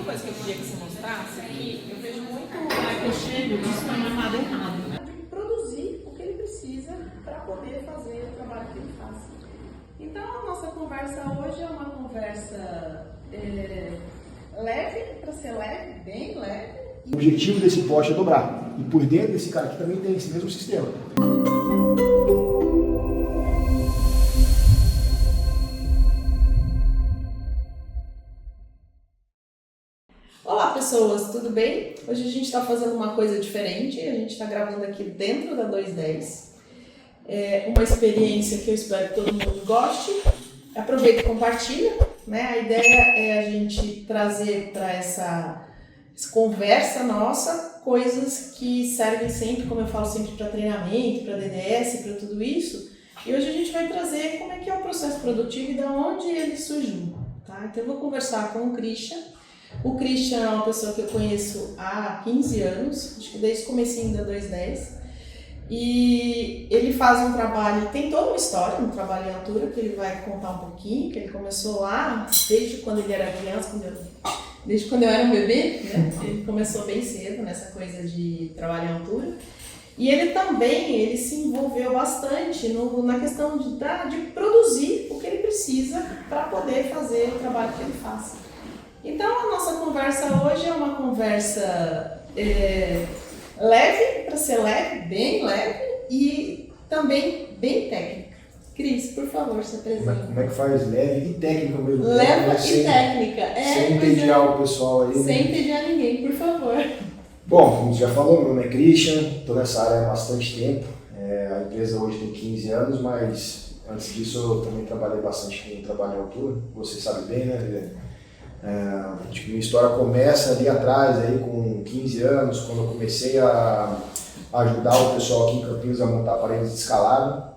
coisa que eu queria que você mostrasse aqui, eu vejo muito que eu chego, isso não é nada errado. De produzir o que ele precisa para poder fazer o trabalho que ele faz. Então, a nossa conversa hoje é uma conversa leve, para ser leve, bem leve. O objetivo desse poste é dobrar. E por dentro desse cara aqui também tem esse mesmo sistema. Olá pessoas, tudo bem? Hoje a gente está fazendo uma coisa diferente, a gente está gravando aqui dentro da 210. É uma experiência que eu espero que todo mundo goste. Aproveita e compartilha, né? A ideia é a gente trazer para essa conversa nossa coisas que servem sempre, como eu falo sempre, para treinamento, para DDS, para tudo isso. E hoje a gente vai trazer como é que é o processo produtivo e de onde ele surgiu, tá? Então eu vou conversar com o Christian. O Christian é uma pessoa que eu conheço há 15 anos, acho que desde o comecinho da 210. E ele faz um trabalho, tem toda uma história, um trabalho em altura, que ele vai contar um pouquinho, que ele começou lá desde quando ele era criança, desde quando eu era um bebê, né? Ele começou bem cedo nessa coisa de trabalho em altura. E ele também, se envolveu bastante na questão de produzir o que ele precisa para poder fazer o trabalho que ele faz. Então a nossa conversa hoje é uma conversa leve, para ser leve, bem leve e também bem técnica. Cris, por favor, se apresente. Como é que faz leve e técnica mesmo? Leve e técnica. Sem entediar o pessoal aí. Sem entediar ninguém, por favor. Bom, como você já falou, meu nome é Christian, estou nessa área há bastante tempo. A empresa hoje tem 15 anos, mas antes disso eu também trabalhei bastante com trabalho em altura. Você sabe bem, né? Minha história começa ali atrás, aí, com 15 anos, quando eu comecei a ajudar o pessoal aqui em Campinas a montar paredes de escalada,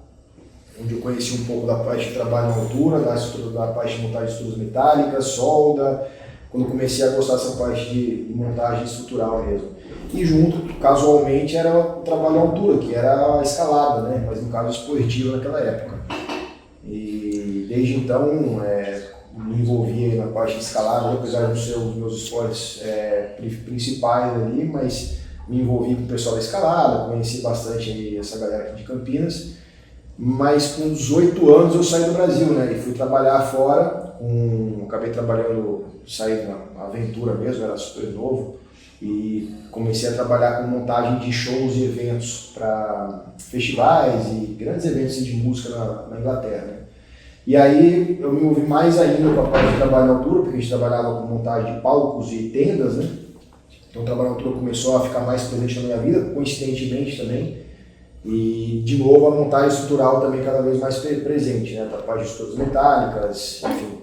onde eu conheci um pouco da parte de trabalho em altura, da parte de montagem de estruturas metálicas, solda, quando eu comecei a gostar dessa parte de montagem estrutural mesmo. E junto, casualmente, era o trabalho em altura, que era a escalada, né? Mas no caso esportiva naquela época. E desde então, me envolvi na parte de escalada, apesar de não ser os meus esportes principais ali, mas me envolvi com o pessoal da escalada, conheci bastante aí essa galera aqui de Campinas. Mas com 18 anos eu saí do Brasil, né? E fui trabalhar fora, acabei trabalhando, saí na aventura mesmo, era super novo, e comecei a trabalhar com montagem de shows e eventos para festivais e grandes eventos de música na Inglaterra, né? E aí eu me envolvi mais ainda com a parte de trabalho na altura, porque a gente trabalhava com montagem de palcos e tendas, né? Então o trabalho na altura começou a ficar mais presente na minha vida, coincidentemente também. E de novo a montagem estrutural também cada vez mais presente, né? A parte de estruturas metálicas, enfim.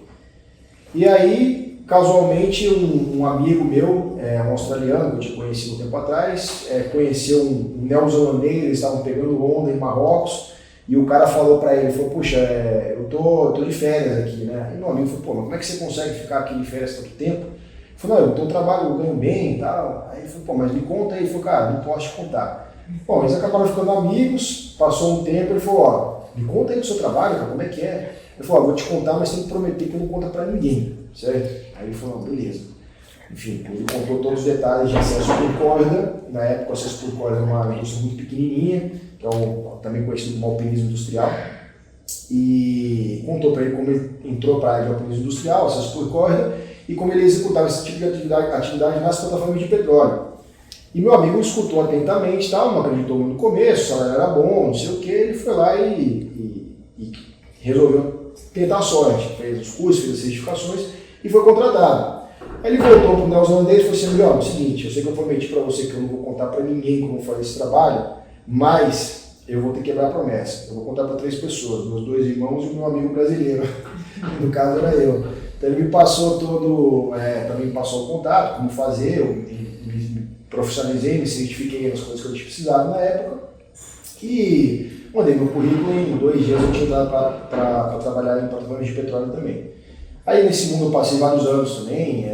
E aí, casualmente, um amigo meu, um australiano que eu tinha conhecido um tempo atrás, conheceu um neozelandês, eles estavam pegando onda em Marrocos. E o cara falou pra ele, falou, puxa, eu tô de férias aqui, né? E meu amigo falou, pô, mas como é que você consegue ficar aqui de férias tanto tempo? Ele falou, não, eu trabalho, eu ganho bem e tal. Aí ele falou, pô, mas me conta aí. Ele falou, cara, não posso te contar. Bom, eles acabaram ficando amigos, passou um tempo, ele falou, ó, me conta aí do seu trabalho, cara, como é que é? Ele falou, ó, vou te contar, mas tem que prometer que eu não conta pra ninguém, certo? Aí ele falou, não, beleza. Enfim, ele contou todos os detalhes de acesso por corda. Na época, o acesso por corda era uma indústria muito pequenininha, que é também conhecido como alpinismo industrial, e contou para ele como ele entrou para a área de alpinismo industrial, acesso por corda, e como ele executava esse tipo de atividade nas plataformas de petróleo. E meu amigo escutou atentamente, não acreditou no começo, o salário era bom, não sei o que, ele foi lá e resolveu tentar a sorte, fez os cursos, fez as certificações e foi contratado. Aí ele voltou para o neozelandês e falou assim, é o seguinte, eu sei que eu prometi para você que eu não vou contar para ninguém como fazer esse trabalho, mas eu vou ter que quebrar a promessa. Eu vou contar para 3 pessoas, meus 2 irmãos e o meu amigo brasileiro. No caso era eu. Então ele me passou também me passou o contato, como fazer, eu me profissionalizei, me certifiquei nas coisas que eu tinha precisado na época. E mandei meu currículo e em 2 dias eu tinha dado para trabalhar em plataformas de petróleo também. Aí nesse mundo eu passei vários anos também,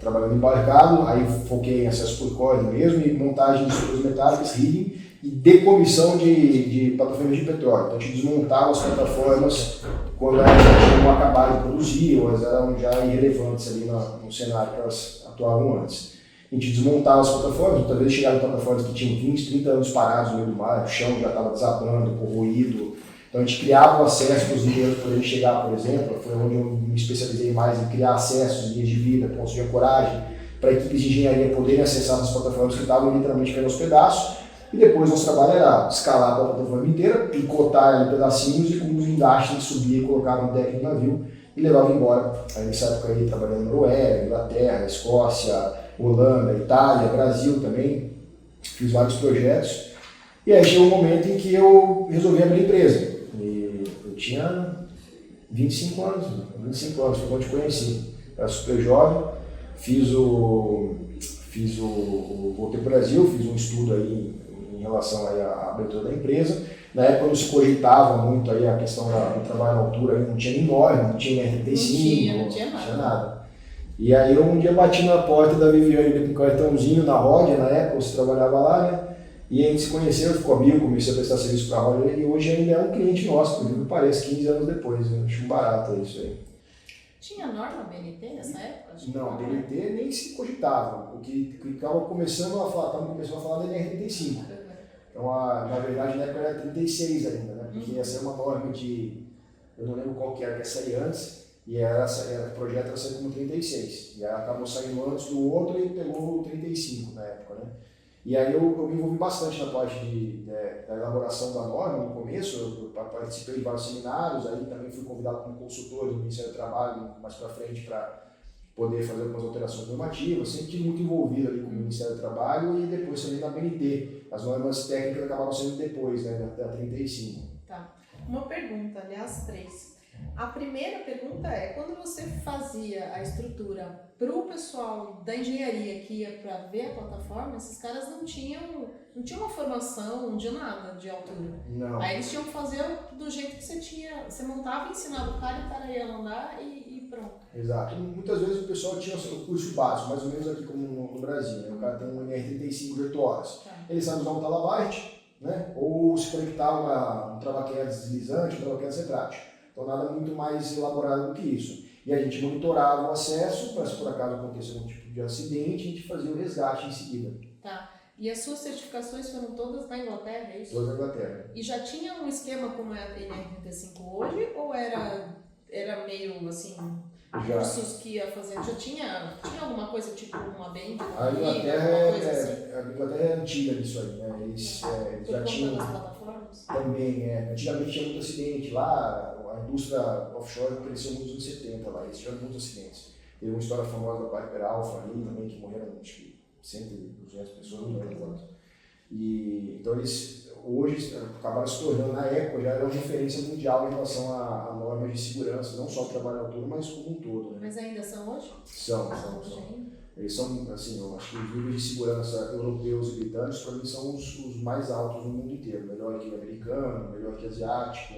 trabalhando em embarcado, aí foquei em acesso por corda mesmo e montagem de estruturas metálicas, rigging e decomissão de plataformas de petróleo. Então a gente desmontava as plataformas quando elas já tinham acabado de produzir ou elas eram já irrelevantes ali no cenário para elas atuavam antes. A gente desmontava as plataformas, muitas vezes chegavam em plataformas que tinham 20, 30 anos parados no meio do mar, o chão já estava desabando, corroído. Então a gente criava o acesso para os engenheiros poderem chegar, por exemplo. Foi onde eu me especializei mais em criar acessos, linhas de vida, pontos de ancoragem, para equipes de engenharia poderem acessar as plataformas que estavam literalmente caindo aos pedaços. E depois nosso trabalho era escalar a plataforma inteira, picotar ela em pedacinhos e com os engastes a gente subia e colocava no deck do navio e levava embora. Aí nessa época aí trabalhando na Noruega, Inglaterra, Escócia, Holanda, Itália, Brasil também. Fiz vários projetos. E aí chegou um momento em que eu resolvi abrir empresa. E eu tinha 25 anos, foi quando eu te conheci. Era super jovem, voltei para o Brasil, fiz um estudo aí em relação aí à abertura da empresa. Na época não se cogitava muito aí a questão do trabalho na altura, aí não tinha nem norma, não tinha RT5, não tinha nada. E aí eu um dia bati na porta da Viviane com um cartãozinho na Rodia, na época você trabalhava lá, né? E a gente se conheceu, ficou amigo, comecei a prestar serviço para a Rodia e hoje ainda é um cliente nosso, por que parece, 15 anos depois, né? Acho barato isso aí. Tinha norma BNT nessa época? Não, BNT nem se cogitava. O que estava começando a falar da NR35. Então, na verdade, na época era 36 ainda, né? Porque ia ser uma norma de, eu não lembro qual que era, que ia sair antes, e o projeto era sair como 36. E aí acabou saindo antes do outro e pegou o 35 na época, né? E aí eu me envolvi bastante na parte da elaboração da norma no começo, eu participei de vários seminários, aí também fui convidado como consultor do Ministério do Trabalho mais para frente para poder fazer algumas alterações normativas, sempre estive muito envolvido ali com o Ministério do Trabalho e depois também na BNT. As normas técnicas acabaram sendo depois, né, da 35. Tá. Uma pergunta, aliás, 3. A primeira pergunta é, quando você fazia a estrutura para o pessoal da engenharia que ia para ver a plataforma, esses caras não tinham uma formação, não tinha nada de altura. Não. Aí eles tinham que fazer do jeito que você montava, ensinava o cara ia andar e pronto. Exato. Muitas vezes o pessoal tinha o curso básico, mais ou menos aqui como no Brasil, né? O cara tem um NR35 de 8 horas. Tá. Ele sabe usar um talabarte, né? Ou se conectar um trava-quedas deslizante, um trava-quedas retrátil. Então nada muito mais elaborado do que isso. E a gente monitorava o acesso, para se por acaso acontecer algum tipo de acidente, a gente fazia o resgate em seguida. Tá. E as suas certificações foram todas na Inglaterra, é isso? Todas na Inglaterra. E já tinha um esquema como é a NR35 hoje, ou era meio assim, cursos que ia fazer? Já tinha alguma coisa tipo uma band? A Inglaterra é antiga nisso aí, né? Eles já tinham. Das plataformas? Também, antigamente tinha muito acidente lá, a indústria offshore cresceu muito nos anos 70 lá, eles tiveram muitos acidentes. Teve uma história famosa da Piper Alpha ali também, que morreram acho que 100, 200 pessoas, não lembro quanto. E então eles hoje acabaram se tornando, na época, já era uma referência mundial em relação a normas de segurança, não só o trabalho à altura, mas como um todo. Né? Mas ainda são hoje? São. Eles são, assim, eu acho que os níveis de segurança europeus e britânicos, para mim, são os mais altos no mundo inteiro. Melhor que o americano, melhor que o asiático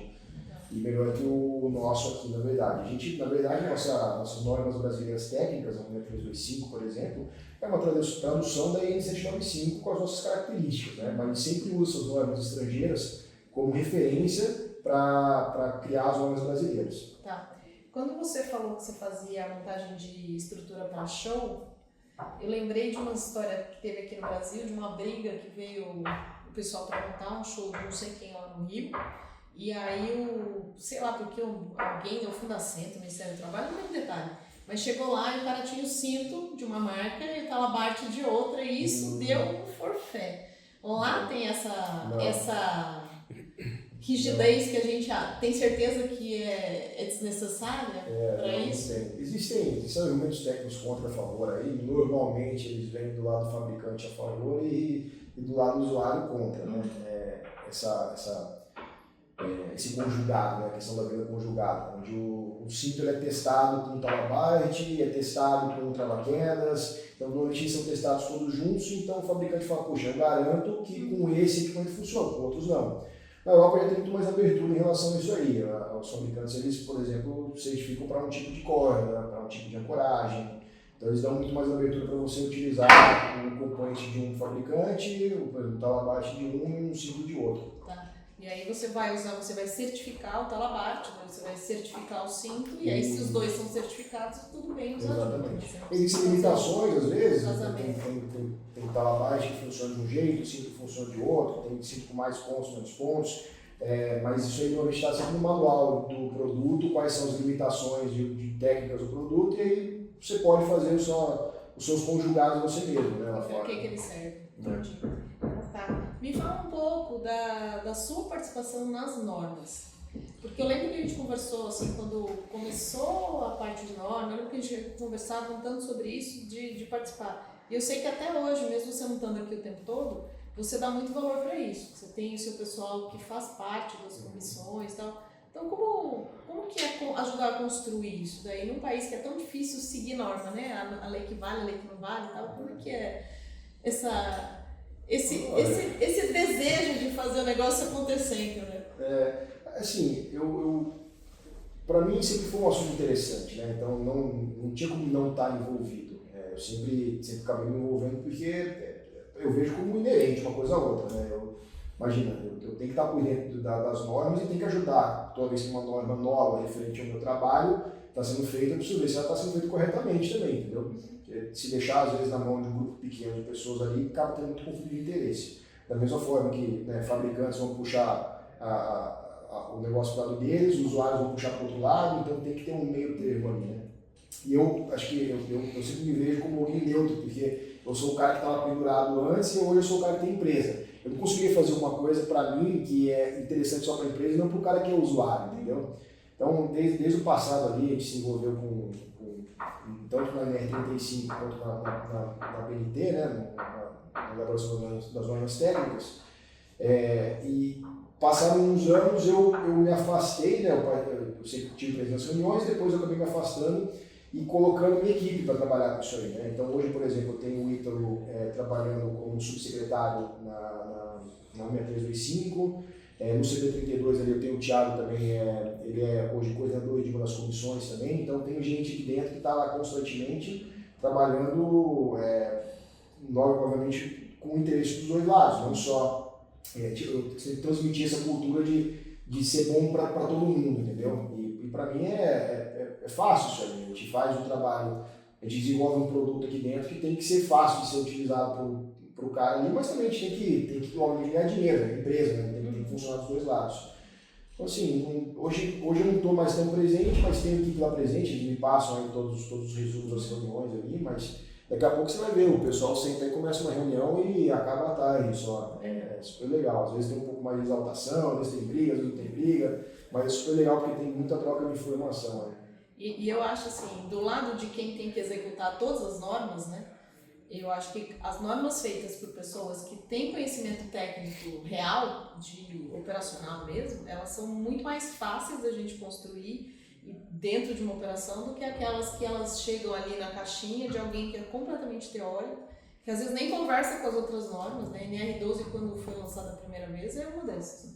e melhor que o nosso aqui, na verdade. A gente, na verdade, nossas normas brasileiras técnicas, a 325, por exemplo, é uma tradução da IN 795 com as nossas características, né? Mas a gente sempre usa essas normas estrangeiras como referência para criar as normas brasileiras. Tá. Quando você falou que você fazia a montagem de estrutura para show, eu lembrei de uma história que teve aqui no Brasil, de uma briga que veio o pessoal para montar um show de não sei quem lá no Rio. E aí, sei lá, porque alguém, o Fundacentro, o Ministério do Trabalho, não tem detalhe. Mas chegou lá e o cara tinha o cinto de uma marca e o talabarte de outra, e isso deu um forfé. Lá tem essa rigidez que a gente tem certeza que é desnecessária para isso? Existem argumentos técnicos contra a favor aí, normalmente eles vêm do lado do fabricante a favor e do lado do usuário contra, né? Esse conjugado, né? A questão da venda conjugada, onde o cinto ele é testado com talabarte, é testado com trava-quedas, então normalmente eles são testados todos juntos, então o fabricante fala, puxa, eu garanto que com esse equipamento funciona, com outros não. Na Europa já tem muito mais abertura em relação a isso aí. Os fabricantes, eles, por exemplo, certificam para um tipo de corda, para um tipo de ancoragem. Então eles dão muito mais abertura para você utilizar um componente de um fabricante, o talabarte de um e um cinto de outro. Tá. E aí você vai certificar o talabarte, né? Você vai certificar o cinto, e aí se os dois são certificados, tudo bem usar junto. Existem limitações, às vezes, tem talabarte que funciona de um jeito, o cinto funciona de outro, tem cinto com mais pontos, menos pontos, mas isso aí normalmente está sempre no manual do produto, quais são as limitações de técnicas do produto, e aí você pode fazer os seus conjugados você mesmo, né, lá fora. Para que ele serve? Entendi. Tá. Me fala um pouco da sua participação nas normas. Porque eu lembro que a gente conversou, assim, quando começou a parte de norma, eu lembro que a gente conversava um tanto sobre isso, de participar. E eu sei que até hoje, mesmo você não estando aqui o tempo todo, você dá muito valor para isso. Você tem o seu pessoal que faz parte das comissões e tal. Então, como que é ajudar a construir isso daí num país que é tão difícil seguir norma, né? A lei que vale, a lei que não vale e tal. Como que é esse desejo de fazer o negócio acontecer, né? Assim, para mim sempre foi um assunto interessante, né? Então não tinha como não estar envolvido. Eu sempre acabei me envolvendo porque eu vejo como inerente uma coisa a outra, né? Imagina, eu tenho que estar por dentro das normas e tenho que ajudar. Toda vez que uma norma nova referente ao meu trabalho está sendo feita, eu preciso ver se ela está sendo feita corretamente também, entendeu? Porque se deixar, às vezes, na mão de um grupo pequeno de pessoas ali, acaba tendo muito conflito de interesse. Da mesma forma que, né, fabricantes vão puxar o negócio para o lado deles, os usuários vão puxar para o outro lado, então tem que ter um meio termo ali, né? E eu acho que eu sempre me vejo como alguém neutro, porque eu sou o cara que estava pendurado antes e hoje eu sou o cara que tem empresa. Eu não conseguiria fazer uma coisa para mim que é interessante só para a empresa e não para o cara que é usuário, entendeu? Então, desde o passado ali, a gente se envolveu tanto na NR35 quanto na BNT, né, na elaboração das normas técnicas. E passaram uns anos, eu me afastei, né, eu sempre tive presente nas reuniões, depois eu acabei me afastando e colocando minha equipe para trabalhar com isso aí, né? Então hoje, por exemplo, eu tenho o Ítalo trabalhando como subsecretário na 16325, no CP32 ali eu tenho o Thiago também, ele é hoje coordenador de uma das comissões também, então tem gente aqui dentro que está lá constantemente trabalhando, novamente, com o interesse dos dois lados, não só transmitir essa cultura de ser bom para todo mundo, entendeu? E para mim é fácil isso aí. A gente faz um trabalho, a gente desenvolve um produto aqui dentro que tem que ser fácil de ser utilizado para o cara ali, mas também a gente tem que obviamente, ganhar dinheiro, né? Empresa, né? Tem que funcionar dos dois lados. Então, assim, hoje eu não estou mais tão presente, mas tenho equipe lá presente, eles me passam aí todos os resumos das reuniões ali, mas daqui a pouco você vai ver, o pessoal senta e começa uma reunião e acaba a tarde só. É super legal. Às vezes tem um pouco mais de exaltação, às vezes tem briga, às vezes não tem briga, mas é super legal porque tem muita troca de informação. Né? E eu acho assim, do lado de quem tem que executar todas as normas, né? Eu acho que as normas feitas por pessoas que têm conhecimento técnico real, de operacional mesmo, elas são muito mais fáceis da gente construir dentro de uma operação do que aquelas que elas chegam ali na caixinha de alguém que é completamente teórico, que às vezes nem conversa com as outras normas, né? A NR12, quando foi lançada a primeira vez, é uma dessas.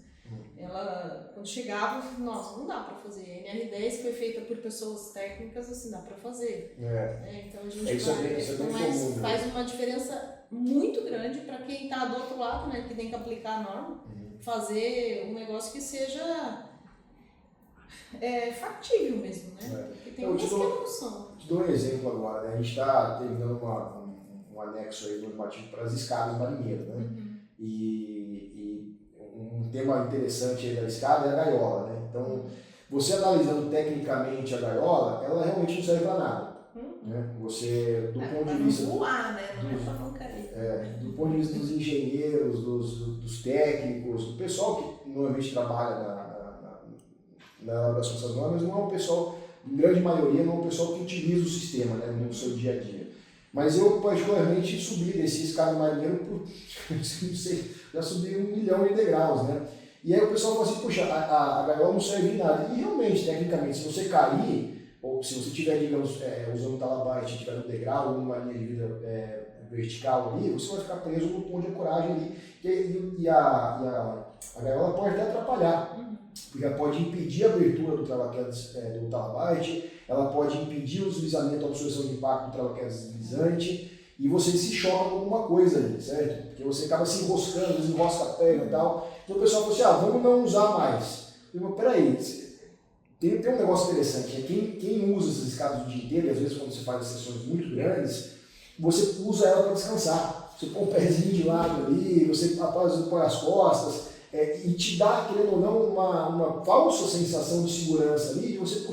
Ela, quando chegava, nossa, não dá para fazer. A NR10 foi feita por pessoas técnicas, assim, dá para fazer. Então a gente faz uma diferença muito grande para quem está do outro lado, né, que tem que aplicar a norma, fazer um negócio que seja factível mesmo, né? Porque tem muitas que não são. Te dou um exemplo agora, né? A gente está terminando um anexo aí normativo para as escadas marinheiras, né? E um tema interessante aí da escada é a gaiola, né? Então, você analisando tecnicamente a gaiola, ela realmente não serve para nada. Né? Você, do ponto de vista... voar, né? Não é para não cair. Do ponto de vista dos engenheiros, dos técnicos, do pessoal que normalmente trabalha na elaboração dessas normas, não é um pessoal, em grande maioria, não é um pessoal que utiliza o sistema, né, no seu dia a dia. Mas eu, particularmente, subi desse escada marinheiro por, não sei, já subi 1 milhão de degraus, né? E aí o pessoal fala assim, puxa, a gaiola não serve em nada. E realmente, tecnicamente, se você cair, ou se você estiver, digamos, usando um talabarte, estiver no degrau, ou numa linha de vida vertical ali, você vai ficar preso no ponto de ancoragem ali. E a gaiola pode até atrapalhar. Porque ela pode impedir a abertura do travaquedas do talabarte, ela pode impedir o deslizamento, a absorção de impacto do travaquedas deslizante, e você se choca com alguma coisa ali, certo? Porque você acaba se enroscando, desenrosca a perna e tal. Então o pessoal falou assim, vamos não usar mais. Eu falei, peraí, tem um negócio interessante, quem usa essas escadas o dia inteiro, e às vezes quando você faz sessões muito grandes, você usa ela para descansar. Você põe um pezinho de lado ali, você põe as costas, e te dá, querendo ou não, uma falsa sensação de segurança ali, e você,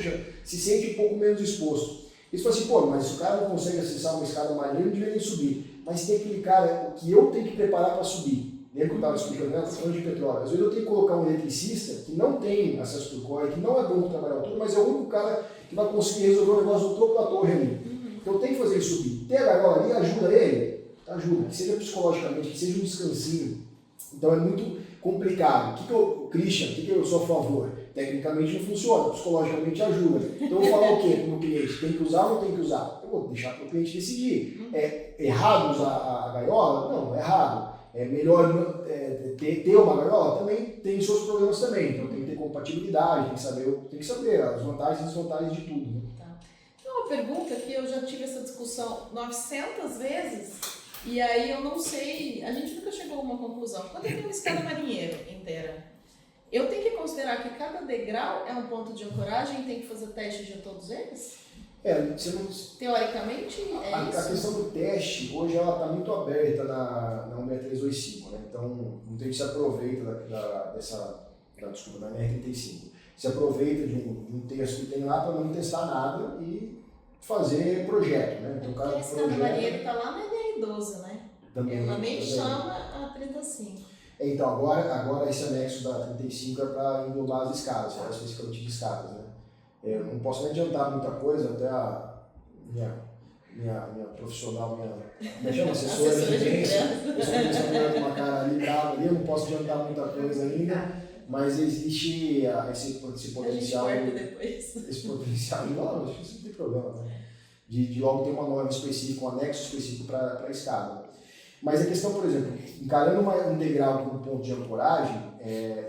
se sente um pouco menos exposto. Eles falam assim, mas se o cara não consegue acessar uma escada maneira, ele não deveria nem subir. Mas tem aquele cara que eu tenho que preparar para subir. Lembra que eu estava explicando, né? Falando de petróleo. Às vezes eu tenho que colocar um eletricista que não tem acesso por corda, que não é bom para trabalhar à altura, mas é o único cara que vai conseguir resolver o negócio no topo da torre ali. Então eu tenho que fazer ele subir. Ter a gaiola ali ajuda ele? Ajuda. Que seja psicologicamente, que seja um descansinho. Então é muito complicado. O Christian, o que eu sou a favor? Tecnicamente não funciona, psicologicamente ajuda. Então eu vou falar o quê para o meu cliente? Tem que usar ou não tem que usar? Eu vou deixar para o cliente decidir. É errado usar a gaiola? Não, é errado. É melhor ter uma gaiola? Também tem seus problemas também. Então tem que ter compatibilidade, tem que saber as vantagens e desvantagens de tudo. Né? Tá. Tem uma pergunta que eu já tive essa discussão 900 vezes e aí eu não sei, a gente nunca chegou a uma conclusão. Quando eu tenho uma escada marinheiro inteira, eu tenho que considerar que cada degrau é um ponto de ancoragem e tem que fazer teste de todos eles? Você não... Teoricamente, a isso? A questão do teste, hoje ela está muito aberta na 16325, né? Então, muita gente se aproveita da NR35. Se aproveita de um texto que tem lá para não testar nada e fazer projeto, né? Então, a escada marinheiro está lá na NR12, né? Também, ela nem chama a 35. Então, agora esse anexo da 35 é para englobar as escadas, especificamente de escadas, né? Eu não posso nem adiantar muita coisa, até a minha profissional, minha chama assessora de imprensa, eu estou olhando uma cara ali, brava ali, eu não posso adiantar muita coisa ainda, mas existe esse potencial. A gente corta depois. Esse potencial, não, acho que isso não tem problema, né? De logo ter uma norma específica, um anexo específico para a escada. Mas a questão, por exemplo, encarando um degrau como ponto de ancoragem,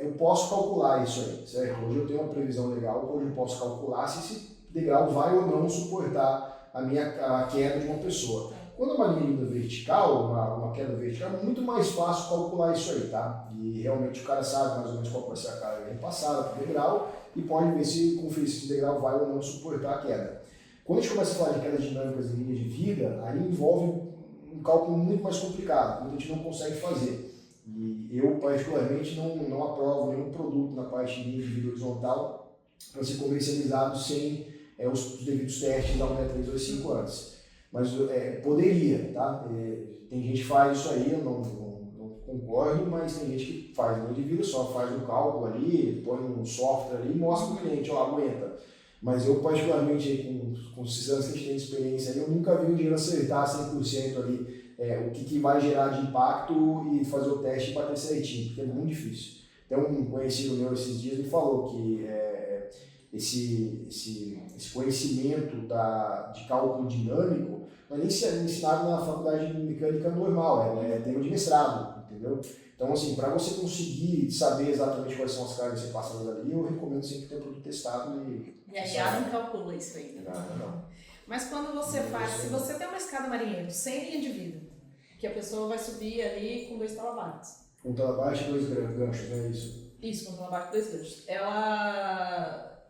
eu posso calcular isso aí, certo? Hoje eu tenho uma previsão legal, onde eu posso calcular se esse degrau vai ou não suportar a queda de uma pessoa. Quando é uma linha vertical, uma queda vertical, é muito mais fácil calcular isso aí, tá? E realmente o cara sabe mais ou menos qual vai ser a carga passada para o degrau e pode ver se esse degrau vai ou não suportar a queda. Quando a gente começa a falar de quedas dinâmicas em linha de vida, aí envolve um cálculo muito mais complicado, que a gente não consegue fazer. E eu, particularmente, não aprovo nenhum produto na parte de linha de vida horizontal para ser comercializado sem os devidos testes da 16325 antes. Mas poderia, tá? Tem gente que faz isso aí, eu não concordo, mas tem gente que faz linha de vida, só faz um cálculo ali, põe um software ali e mostra para o cliente, aguenta. Mas eu, particularmente, com os anos que a gente tem de experiência, eu nunca vi o dinheiro acertar 100% ali o que vai gerar de impacto e fazer o teste e bater certinho, porque é muito difícil. Então, um conhecido meu esses dias me falou que esse conhecimento de cálculo dinâmico não é nem ensinado na faculdade de mecânica normal, é tema de mestrado, entendeu? Então, assim, para você conseguir saber exatamente quais são as cargas que você passadas ali, eu recomendo sempre ter um produto testado e a IA não calcula isso aí, né? Não. Mas quando você se você tem uma escada marinheiro sem linha de vida, que a pessoa vai subir ali com 2 talabartes. Um talabarte e 2 ganchos, não é isso? Isso, com um talabarte e 2 ganchos.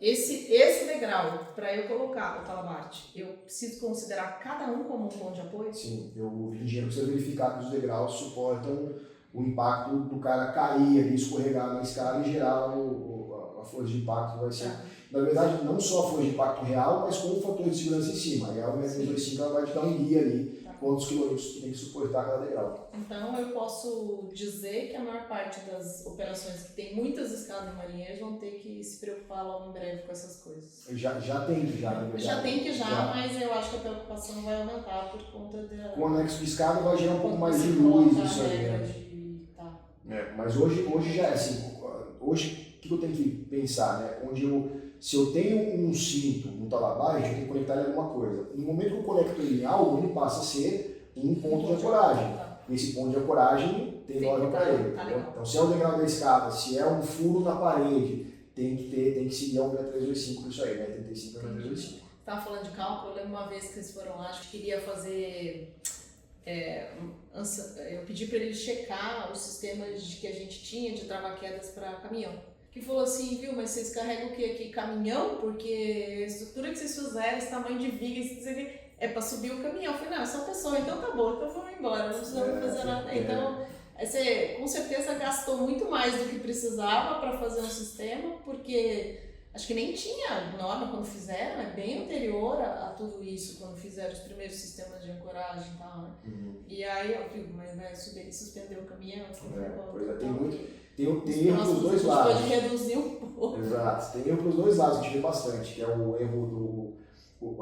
Esse degrau, para eu colocar o talabarte, eu preciso considerar cada um como um ponto de apoio? Sim, o engenheiro precisa verificar que os degraus suportam o impacto do cara cair ali, escorregar na escada e gerar a força de impacto vai ser. Na verdade, não só a força de impacto real, mas com o fator de segurança em cima. Aí a 165 ela vai te dar um guia ali, quantos quilômetros que tem que suportar cada degrau. Então eu posso dizer que a maior parte das operações que tem muitas escadas marinheiras vão ter que se preocupar logo em breve com essas coisas. Já tem que, na verdade. Já tem que, mas eu acho que a preocupação vai aumentar por conta da... Com o anexo de escada vai gerar um pouco mais de luz isso aí, né? Mas hoje já é assim, hoje o que eu tenho que pensar, né? Se eu tenho um cinto no talabarte, eu tenho que conectar ele a alguma coisa. No momento que eu conecto ele em algo, ele passa a ser um ponto de ancoragem. Esse ponto de ancoragem tem norma para ele. Então, se é o degrau da escada, se é um furo na parede, tem que seguir a 16325 isso aí, né? 35 a 16325. Estava falando de cálculo, eu lembro uma vez que eles foram lá, acho que queria fazer eu pedi para ele checar os sistemas que a gente tinha de travar-quedas para caminhão. Que falou assim, viu, mas vocês carregam o que aqui? Caminhão? Porque a estrutura que vocês fizeram, esse tamanho de viga, é para subir o caminhão. Eu falei, não, é só pessoa, então tá bom, então vamos embora, não precisamos fazer nada. Então, você com certeza gastou muito mais do que precisava para fazer um sistema, porque acho que nem tinha norma quando fizeram, é bem anterior a tudo isso, quando fizeram os primeiros sistemas de ancoragem e tal, né? E aí eu digo, mas vai subir, suspender o caminhão? Pois é, tem erro pros dois lados. Pode reduzir um pouco. Exato, tem erro pros dois lados, a gente vê bastante, que é o erro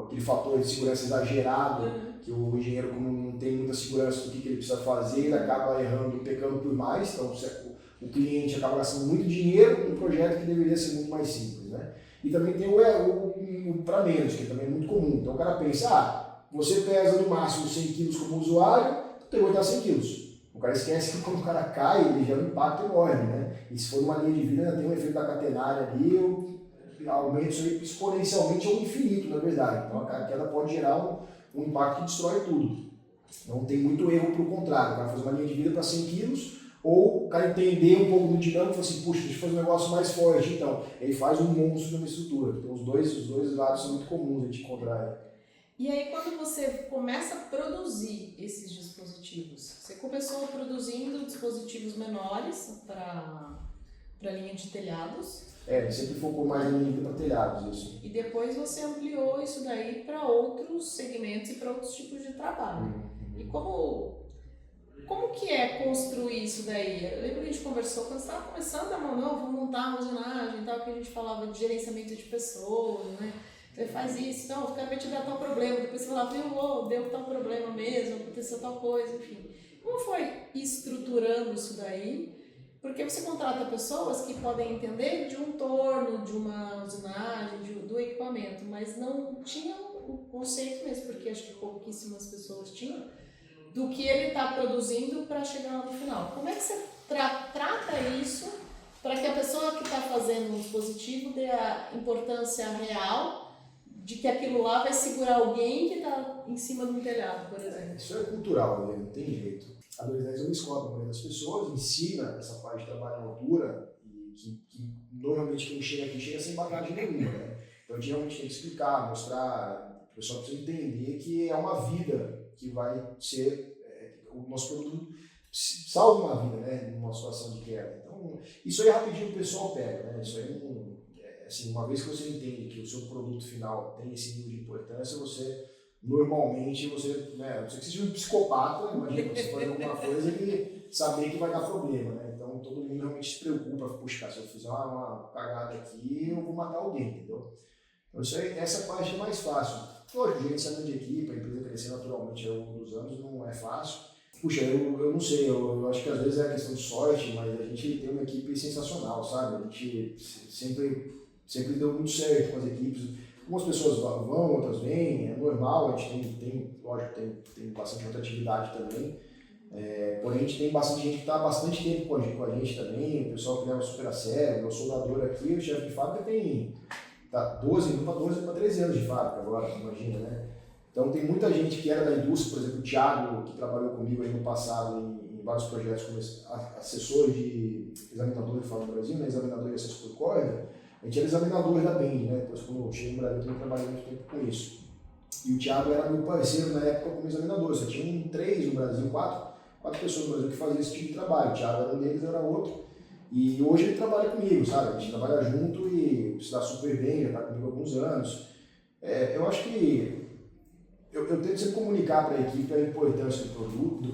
aquele fator de segurança exagerado, que o engenheiro, como não tem muita segurança do que ele precisa fazer, ele acaba errando, pecando por mais, então o cliente acaba gastando muito dinheiro num projeto que deveria ser muito mais simples, né? E também tem o para menos, que também é muito comum. Então o cara pensa, você pesa no máximo 100 kg como usuário, então tem que aguentar 100 kg. O cara esquece que quando o cara cai, ele gera um impacto enorme, né? E se for numa linha de vida, ainda tem um efeito da catenária ali, aumenta isso aí exponencialmente ao infinito, na verdade. Então a queda pode gerar um impacto que destrói tudo. Não tem muito erro para o contrário. O cara faz uma linha de vida para 100 kg, ou o cara entender um pouco do dinâmico e fala assim, puxa, deixa eu fazer um negócio mais forte. Então, ele faz um monstro de uma estrutura. Então os dois lados são muito comuns a gente encontrar. E aí, quando você começa a produzir esses dispositivos, você começou produzindo dispositivos menores para a linha de telhados. Sempre focou mais na linha para telhados, isso. E depois você ampliou isso daí para outros segmentos e para outros tipos de trabalho. E como que é construir isso daí? Eu lembro que a gente conversou quando você estava começando a vamos montar a armazenagem e tal, que a gente falava de gerenciamento de pessoas, né? Você faz isso, então, de repente dá tal problema, depois você fala, viu, deu tal problema mesmo, aconteceu tal coisa, enfim. Como foi estruturando isso daí? Porque você contrata pessoas que podem entender de um torno, de uma usinagem, do equipamento, mas não tinham o conceito mesmo, porque acho que pouquíssimas pessoas tinham, do que ele está produzindo para chegar lá no final. Como é que você trata isso para que a pessoa que está fazendo um dispositivo dê a importância real de que aquilo lá vai segurar alguém que está em cima de um telhado, por exemplo? Isso é cultural, né? Não tem jeito. A 210 é uma escola para a maioria das pessoas, ensina essa parte de trabalho em altura, e que normalmente quem chega aqui chega sem bagagem nenhuma, né? Então a gente realmente tem que explicar, mostrar, o pessoal precisa entender que é uma vida que vai ser, o nosso produto salva uma vida, né? Numa situação de queda. Então, isso aí rapidinho o pessoal pega, né? Isso aí assim, uma vez que você entende que o seu produto final tem esse nível de importância, você normalmente, né, não sei que seja um psicopata, imagina você fazer alguma coisa e saber que vai dar problema, né? Então todo mundo realmente se preocupa, puxa, cara, se eu fizer uma cagada aqui, eu vou matar alguém, entendeu? Então isso aí, essa parte é mais fácil. Lógico, gerenciamento de equipe, a empresa crescer naturalmente ao longo dos anos não é fácil. Puxa, eu não sei, eu acho que às vezes é questão de sorte, mas a gente tem uma equipe sensacional, sabe? A gente sempre deu muito certo com as equipes. Algumas pessoas vão, outras vêm, é normal, a gente tem bastante rotatividade também. Porém, a gente tem bastante gente que está há bastante tempo com a gente também, o pessoal que leva super a sério. Meu soldador aqui, o chefe de fábrica tem 12 para 13 anos de fábrica agora, imagina, né? Então tem muita gente que era da indústria, por exemplo, o Thiago, que trabalhou comigo aí no passado em vários projetos como assessor de examinador que fala no Brasil, né? Examinador e assessor por corda. A gente era examinador da Bend, né? Depois, quando eu cheguei no Brasil, eu também trabalhei muito tempo com isso. E o Thiago era meu parceiro na época como examinador. Só tinha 3 no Brasil, 4 pessoas no Brasil que faziam esse tipo de trabalho. O Thiago era um deles, eu era outro. E hoje ele trabalha comigo, sabe? A gente trabalha junto e se dá super bem, já está comigo há alguns anos. Eu acho que eu tento sempre comunicar para a equipe a importância do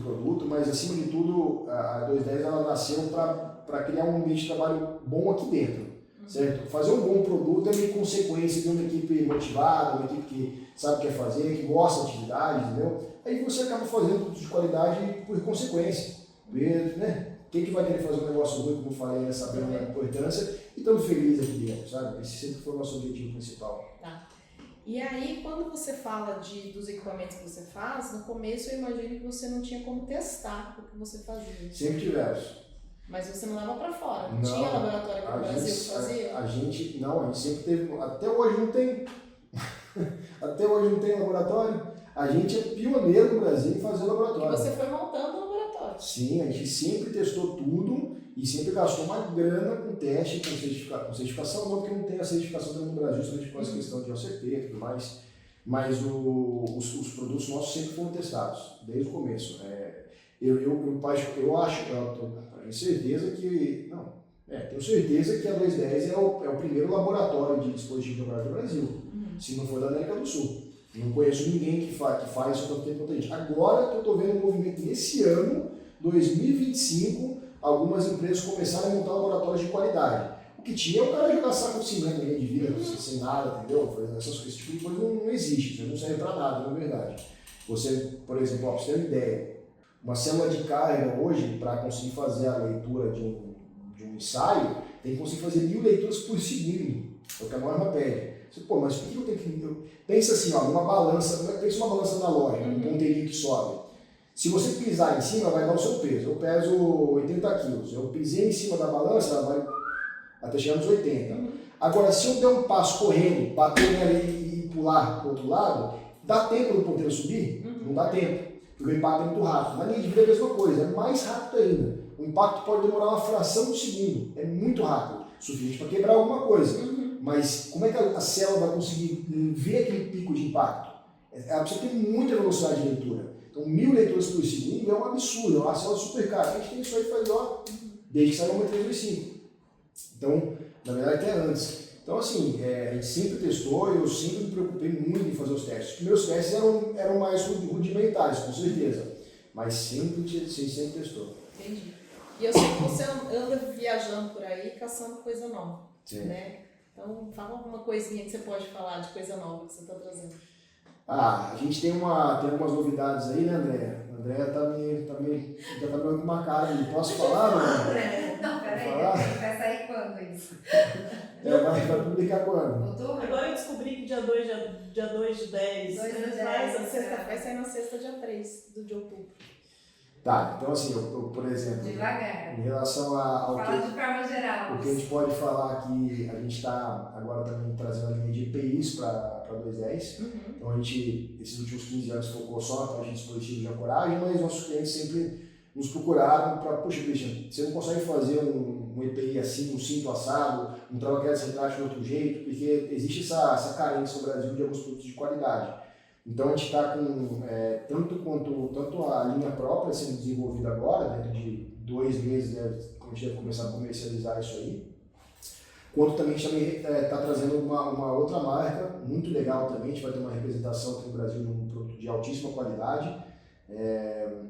produto, mas acima de tudo, a 210 ela nasceu para criar um ambiente de trabalho bom aqui dentro. Certo? Fazer um bom produto é meio consequência de uma equipe motivada, uma equipe que sabe o que é fazer, que gosta da atividade, entendeu? Aí você acaba fazendo produto de qualidade por consequência. Né? Quem que vai querer fazer um negócio ruim, como eu falei, né? Sabendo a importância e estando feliz aqui dentro, sabe? Esse sempre foi o nosso objetivo principal. Tá. E aí, quando você fala dos equipamentos que você faz, no começo eu imagino que você não tinha como testar o que você fazia. Sempre tivemos. Mas você não leva para fora? Não, tinha laboratório aqui no Brasil que fazia? A gente sempre teve, até hoje não tem. Até hoje não tem laboratório. A gente é pioneiro no Brasil em fazer E laboratório. você foi montando o laboratório. Sim, a gente sempre testou tudo e sempre gastou uma grana com teste, com certificação, não porque não tem a certificação também no Brasil, somente com essa questão de OCP e tudo mais, mas os produtos nossos sempre foram testados, desde o começo. Eu tenho certeza que, tenho certeza que a 210 é o primeiro laboratório de dispositivo de do Brasil, se não for da América do Sul. Não conheço ninguém que faz isso tanto tempo quanto a gente. Agora que eu estou vendo um movimento nesse ano, 2025, algumas empresas começaram a montar laboratórios de qualidade. O que tinha é o cara jogar saco de cimento de vida, sem nada, entendeu? Esse tipo de coisa não existe, isso não serve para nada, na verdade. Você, por exemplo, para você ter uma ideia, uma célula de carga hoje, para conseguir fazer a leitura de um ensaio, tem que conseguir fazer 1000 leituras por segundo, é o que a norma pede. Você, mas por que eu tenho que... Pensa assim, numa balança, pensa uma balança analógica, um ponteirinho que sobe. Se você pisar em cima, vai dar o seu peso. Eu peso 80 quilos. Eu pisei em cima da balança, ela vai até chegar nos 80. Agora, se eu der um passo correndo, bater nela e pular para o outro lado, dá tempo do ponteiro subir? Não dá tempo, porque o impacto é muito rápido. Na linha de vida é a mesma coisa, é mais rápido ainda. O impacto pode demorar uma fração de segundo, é muito rápido, suficiente para quebrar alguma coisa. Mas como é que a célula vai conseguir ver aquele pico de impacto? Ela precisa ter muita velocidade de leitura. Então, 1000 leituras por segundo é um absurdo, é uma célula super cara. A gente tem isso aí faz desde que saiu o 325. Então, na verdade, até antes. Então, assim, a gente sempre testou, eu sempre me preocupei muito em fazer os testes. Os primeiros testes eram mais rudimentares, com certeza. Mas sempre testou. Entendi. E eu sei que você anda viajando por aí, caçando coisa nova. Sim. Né? Então, fala alguma coisinha que você pode falar de coisa nova que você está trazendo. A gente tem algumas novidades aí, né, André? A André tá com uma cara aí. Posso falar, né? Não, peraí, vai sair quando isso? Vai publicar quando? Outubro? Agora eu descobri que dia 2 de 10. Vai sair na sexta, dia 3 de outubro. Tá, então assim, eu por exemplo, Devagar. em relação ao Fala de forma geral. o que a gente pode falar aqui, a gente está agora também trazendo a linha de EPIs para 210. Então a gente, esses últimos 15 anos, focou só na parte de dispositivos de ancoragem, mas nossos clientes sempre nos procuraram para, poxa, Christian, você não consegue fazer um EPI assim, um cinto assado, um trava-queda retrátil de outro jeito, porque existe essa carência no Brasil de alguns produtos de qualidade. Então a gente está com tanto a linha própria sendo desenvolvida agora, dentro de 2 meses, a gente deve começar a comercializar isso aí, quanto também a gente está trazendo uma outra marca muito legal também. A gente vai ter uma representação aqui no Brasil de um produto de altíssima qualidade,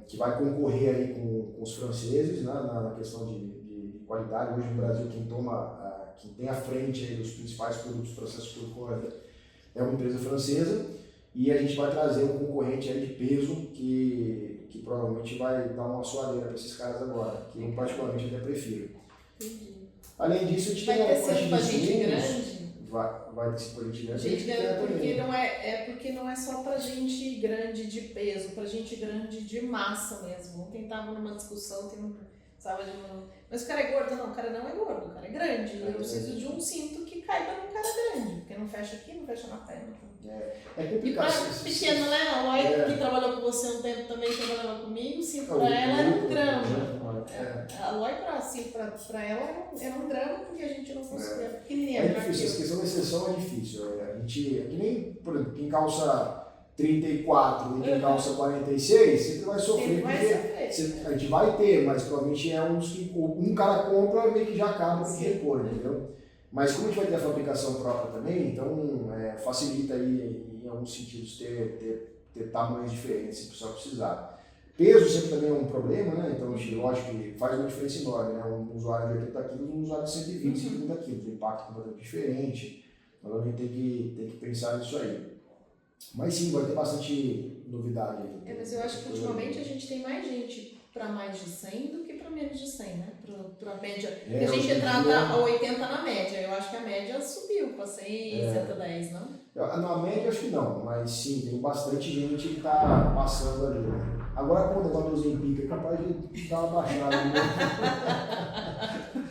que vai concorrer aí com os franceses, né, na questão de qualidade. Hoje no Brasil quem tem à frente aí dos principais produtos processos por corda é uma empresa francesa. E a gente vai trazer um concorrente aí de peso que provavelmente vai dar uma suadeira para esses caras agora, que eu particularmente até prefiro. Entendi. Além disso, a gente vai tem ter sempre pra gente grande? Vai ter sempre pra gente grande. Gente grande porque não é só pra gente grande de peso, pra gente grande de massa mesmo. Ontem tava numa discussão, mas o cara é gordo? Não, o cara não é gordo, o cara é grande. Eu preciso de um cinto que caiba num cara grande, porque não fecha aqui, não fecha na perna. É E complicado. pra pequena, né? A Loi, que trabalhou com você um tempo, também trabalhava comigo, o cinto pra ela era 1 grama. A Loi, pra ela, era 1 grama, porque a gente não conseguia. Pequenininha. É difícil, essa questão da exceção é difícil. A gente, é que nem, por exemplo, quem calça 34 e quem calça 46, sempre vai sofrer, porque a gente vai ter, mas provavelmente é um cara compra e meio que já acaba de repor, entendeu? Mas como a gente vai ter a fabricação própria também, então facilita aí em alguns sentidos ter tamanhos diferentes se o pessoal precisar. Peso sempre também é um problema, né? Então, lógico que faz uma diferença enorme, né? Um usuário de 80 kg e um usuário de 120, 130 kg. O impacto é completamente diferente. Então, a gente tem que pensar nisso aí. Mas sim, vai ter bastante novidade aí. Mas eu acho que ultimamente a gente tem mais gente para mais de 100 do que para menos de 100, né? Para média. A gente trata a 80 na média. Eu acho que a média subiu para 100, 110, não? Na média acho que não, mas sim, tem bastante gente que está passando ali. Né? Agora com o negócio do Zempic é capaz de dar uma baixada. Né?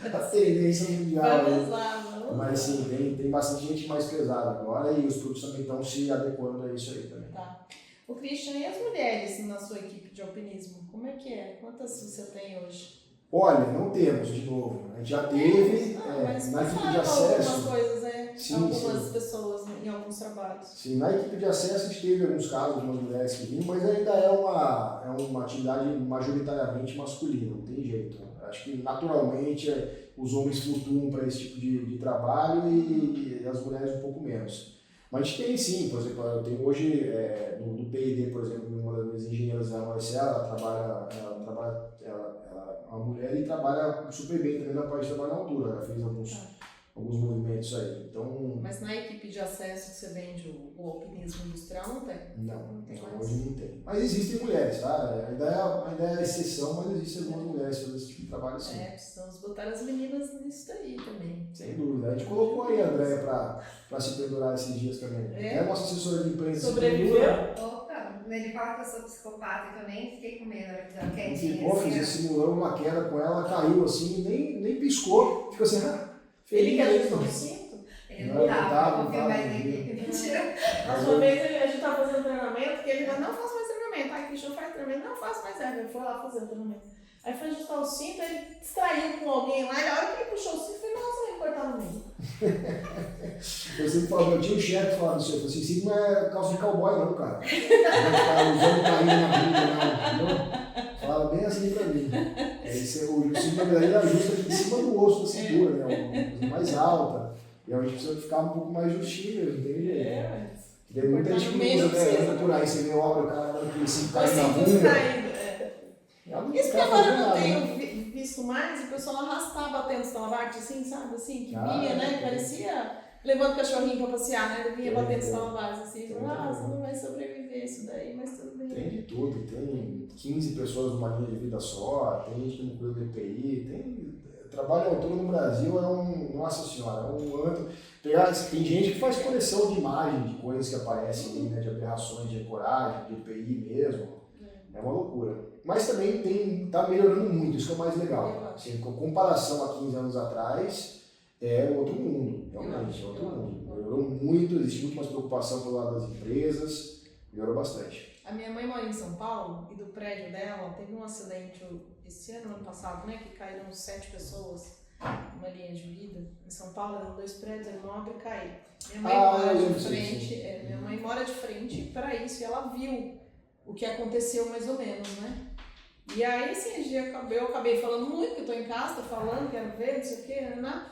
A tendência mundial. Vamos lá. Mas sim, tem bastante gente mais pesada agora e os produtos também estão se adequando a isso aí também. Tá. O Christian, e as mulheres na sua equipe de alpinismo? Como é que é? Quantas você tem hoje? Olha, não temos, de novo. A gente já teve, Mas na equipe de algumas acesso. coisas, Sim, algumas sim. pessoas em alguns trabalhos. Sim, na equipe de acesso a gente teve alguns casos, algumas mulheres que vinham, mas ainda é uma atividade majoritariamente masculina, não tem jeito. Acho que naturalmente os homens flutuam para esse tipo de trabalho e as mulheres um pouco menos. Mas a gente tem sim, por exemplo, eu tenho hoje no P&D, por exemplo, uma das minhas engenheiras, a Marcela, ela é uma mulher e trabalha super bem também na parte de trabalho na altura, ela fez alguns movimentos aí. Então, Mas na equipe de acesso que você vende o alpinismo industrial não tem? não tem mais. hoje não tem. Mas existem mulheres, tá? Ainda é a exceção, mas existem algumas mulheres fazendo esse tipo de trabalho sim. Precisamos botar as meninas nisso daí também. Sem dúvida. A gente colocou aí a Andréia para se pendurar esses dias também. É nossa assessora de imprensa. Sobreviveu? Opa, ele fala que eu sou psicopata e também fiquei com medo da Ficou, quietinha. fiz simulando uma queda com ela, caiu assim, nem piscou, ficou assim, Ele que feliz. ajustou o cinto? Ele Não, não não tava, tava, confio não mais tava, na equipe. Mentira. A sua vez a gente tá fazendo treinamento, que ele vai, não faço mais treinamento. Aí Christian faz treinamento, não faço mais ele foi lá fazer o treinamento. Aí foi ajustar o cinto, ele distraiu com alguém lá, e na hora que ele puxou o cinto, eu falei, nossa, ele cortar no meio. Eu sempre falo, eu tinha um chefe falando isso, eu falei assim, cinto não é calça de cowboy não, cara. Não ficar usando caída na bunda não, entendeu? Falava bem assim pra mim. O cinto na verdade ele ajusta aqui em cima do osso da cintura, né? Uma coisa mais alta. E a gente precisa ficar um pouco mais justinho mesmo, não tem jeito. Mas... Tem muita gente que usa, né? Anda por aí, você vê obra, o cara anda com esse cai na bunda. Isso que agora eu não tenho visto mais, o pessoal arrastar batendo stalagarte, assim, sabe? Assim, que vinha, né? Parecia levando cachorrinho pra passear, né? Ele vinha batendo stalagarte, assim. Você não vai sobreviver isso daí, mas tudo bem. Tem de tudo, tem 15 pessoas numa linha de vida só, tem gente que não cuida do EPI, trabalho altura no Brasil nossa senhora, é um ano. Tem gente que faz coleção de imagem de coisas que aparecem ali, né? De aberrações de ancoragem, de EPI mesmo. É uma loucura. Mas também tá melhorando muito, isso que é o mais legal. Assim, com comparação a 15 anos atrás, é outro mundo, realmente, é outro mundo. Melhorou muito, existe muito mais preocupação pelo lado das empresas, melhorou bastante. A minha mãe mora em São Paulo e do prédio dela teve um acidente esse ano passado, né? Que caíram 7 pessoas numa linha de vida. Em São Paulo eram 2 prédios, aí uma obra e caiu. Minha mãe mora de frente, minha mãe mora de frente para isso e ela viu o que aconteceu mais ou menos, né? E aí, assim, eu acabei falando muito, que eu tô em casa, tô falando, quero ver, não sei o quê, né?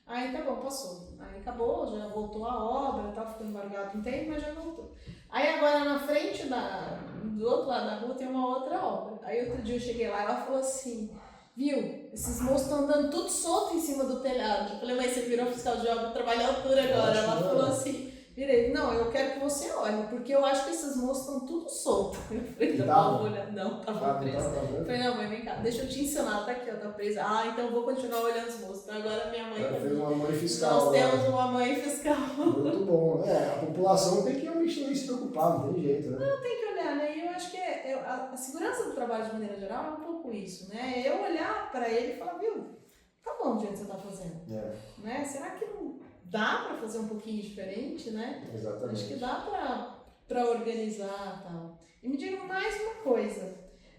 Aí tá bom, passou. Aí acabou, já voltou a obra, tá ficando embargado um tempo, mas já voltou. Aí agora na frente do outro lado da rua tem uma outra obra. Aí outro dia eu cheguei lá e ela falou assim, viu, esses moços estão andando tudo solto em cima do telhado. Eu falei, mas você virou fiscal de obra, trabalha à altura agora. Ela falou assim, virei, não, eu quero que você olhe, porque eu acho que esses moços estão tudo soltos. Eu falei, não, olha, não, tava preso. Eu falei, não, mãe, vem cá, deixa eu te ensinar, tá aqui, ó, tá presa. Ah, então eu vou continuar olhando os moços. Então agora minha mãe... Ela fez uma mãe fiscal. Nós temos uma mãe fiscal. Muito bom. A população tem que realmente se preocupar, não tem jeito, né? Não, tem que olhar, né? E eu acho que a segurança do trabalho de maneira geral é um pouco isso, né? Eu olhar pra ele e falar, viu, tá bom do jeito que você tá fazendo. Né? Será que não dá pra fazer um pouquinho diferente, né? Exatamente. Acho que dá pra organizar e tal. E me diga mais uma coisa,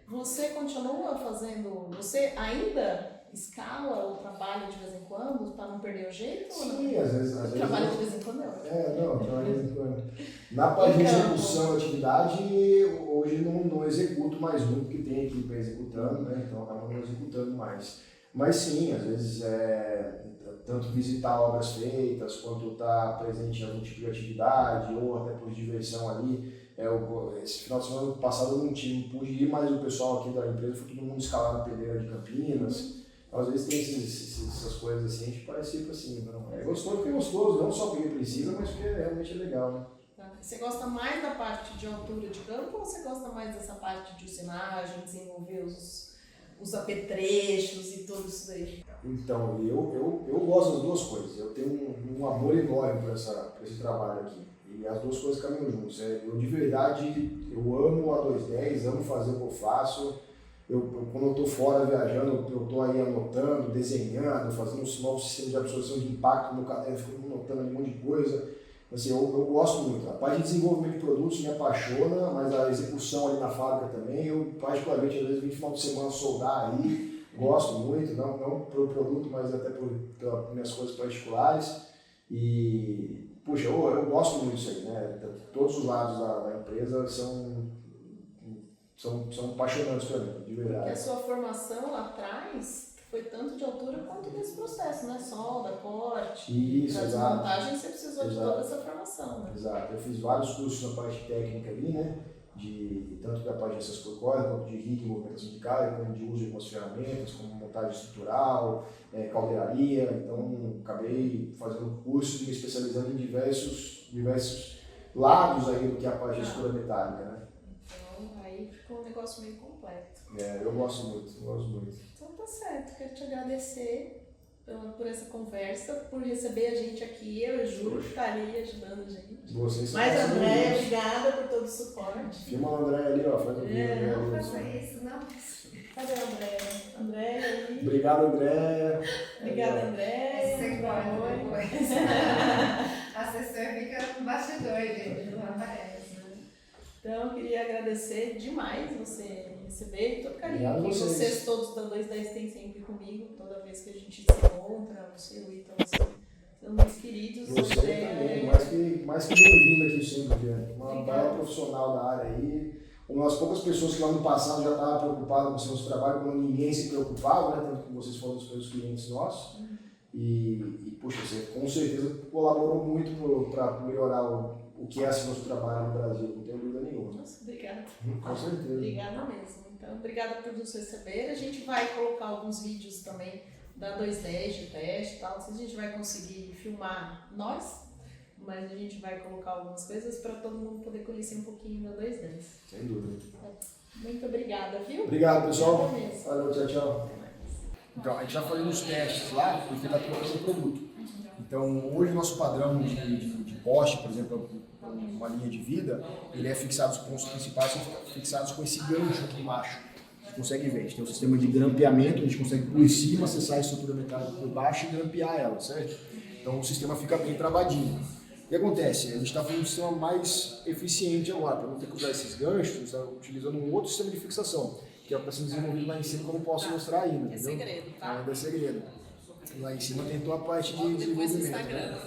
você continua fazendo, você ainda escala ou trabalha de vez em quando para não perder o jeito? Sim, às vezes. Trabalha de vez em quando é ótimo. Trabalho de vez em quando. Na parte de execução da atividade, hoje não executo mais muito, porque tem equipe executando, né? Então acabo não executando mais. Mas sim, às vezes tanto visitar obras feitas, quanto estar presente em algum tipo de atividade, ou até por diversão ali. Esse final de semana passado eu não pude ir, mas o pessoal aqui da empresa foi todo mundo escalar na pedreira de Campinas. Então, às vezes tem essas coisas assim, a gente participa assim. Não. É gostoso porque é gostoso, não só porque precisa, mas porque realmente é legal, né? Você gosta mais da parte de altura de campo ou você gosta mais dessa parte de usinagem, desenvolver os apetrechos e tudo isso daí? Então, eu gosto das duas coisas. Eu tenho um amor enorme por esse trabalho aqui. E as duas coisas caminham juntos. Eu de verdade, eu amo a 210, amo fazer o que eu faço. Quando eu estou fora viajando, eu estou aí anotando, desenhando, fazendo um novo sistema de absorção de impacto no meu caderno, fico anotando um monte de coisa. Assim, eu gosto muito. A parte de desenvolvimento de produtos me apaixona, mas a execução ali na fábrica também, eu particularmente, às vezes, vim no final de semana soldar aí, gosto muito, não pelo produto, mas até pelas minhas coisas particulares. E, puxa, eu gosto muito disso aí, né? Todos os lados da empresa são apaixonantes para mim, de verdade. Porque a sua formação lá atrás foi tanto de altura quanto desse processo, né? Solda, corte, Isso, para exato. desmontagem, você precisou de toda essa formação, né? Exato. Eu fiz vários cursos na parte técnica ali, né? Tanto da parte de essas por corda, quanto de rig e movimentação de carga, como de uso de algumas ferramentas, como montagem estrutural, caldeiraria. Então, acabei fazendo cursos e me especializando em diversos lados aí do que é a parte de estrutura metálica, né? Então, aí ficou um negócio meio completo. Eu gosto muito. Então tá certo, quero te agradecer por essa conversa, por receber a gente aqui, eu juro que tá ali ajudando a gente. Vocês Mas são Andréia, amigos. obrigada por todo o suporte. Filma a Andréia ali, ó. Faz um vídeo, Andréia. Não faça isso, não. Cadê a Andréia? Andréia ali. Obrigado, Andréia. Obrigada, Andréia. Você corta Oi. depois. A assessora fica no bastidor, gente, não aparece, né? Então, eu queria agradecer demais você receber e todo o carinho Obrigado que a vocês. vocês todos da 210 têm sempre comigo, toda vez que a gente se encontra, você, o Ítalo, são meus queridos. Você André. também, mais que bem-vindo aqui sempre, Viane. Uma bela profissional da área aí. Uma das poucas pessoas que lá no passado já estavam preocupadas com o seu trabalho, quando ninguém se preocupava, né? Tanto que vocês foram os primeiros clientes nossos. E, poxa, você com certeza colaborou muito para melhorar o que é esse nosso trabalho no Brasil, não tenho dúvida nenhuma. Nossa, obrigada. Com certeza. Obrigada mesmo. Então, obrigada por nos receber. A gente vai colocar alguns vídeos também da 210 de teste e tal. Não sei se a gente vai conseguir filmar nós, mas a gente vai colocar algumas coisas para todo mundo poder conhecer um pouquinho da 210. Sem dúvida. Muito obrigada, viu? Obrigado, pessoal. Obrigada mesmo. Valeu, tchau, tchau. Então, a gente já fazendo os testes lá, porque está trocando o produto. Então, hoje o nosso padrão de poste, por exemplo, uma linha de vida, ele é fixado, os pontos principais são fixados com esse gancho aqui embaixo. Você consegue ver, a gente tem um sistema de grampeamento, a gente consegue por cima acessar a estrutura metálica por baixo e grampear ela, certo? Então o sistema fica bem travadinho. O que acontece? A gente está fazendo um sistema mais eficiente agora, para não ter que usar esses ganchos, está utilizando um outro sistema de fixação, que é o que está sendo desenvolvido lá em cima, que eu não posso mostrar ainda. É entendeu? segredo, tá? Ainda é segredo. Lá em cima tem toda a parte de Depois no desenvolvimento. Instagram.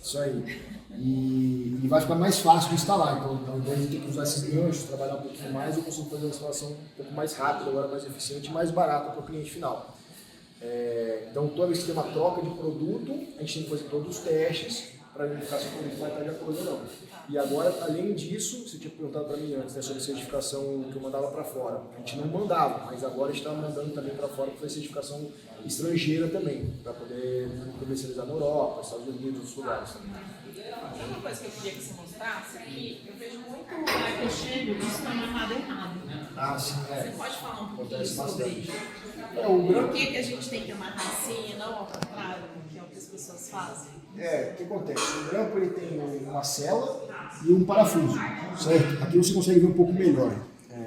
Isso aí. E vai ficar mais fácil de instalar. Então, ao invés de ter que usar esses ganchos, trabalhar um pouquinho mais, eu consigo fazer uma instalação um pouco mais rápida, agora mais eficiente e mais barata para o cliente final. Então, toda vez que tem uma troca de produto, a gente tem que fazer todos os testes para verificar se o produto vai estar de acordo ou não. E agora, além disso, você tinha perguntado para mim antes, né, sobre certificação que eu mandava para fora. A gente não mandava, mas agora a gente está mandando também para fora para fazer certificação estrangeira também, para poder comercializar na Europa, Estados Unidos, outros lugares também. Uma coisa que eu queria que você mostrasse aqui, eu vejo muito marca chega disso está amarrado errado. Ah, sim, Você pode falar um pouquinho Acontece sobre bastante. isso? O Por grampo, que a gente tem que amarrar assim e não ao contrário, que é o que as pessoas fazem? o que acontece? O grampo ele tem uma cela e um parafuso, certo? Aqui você consegue ver um pouco melhor.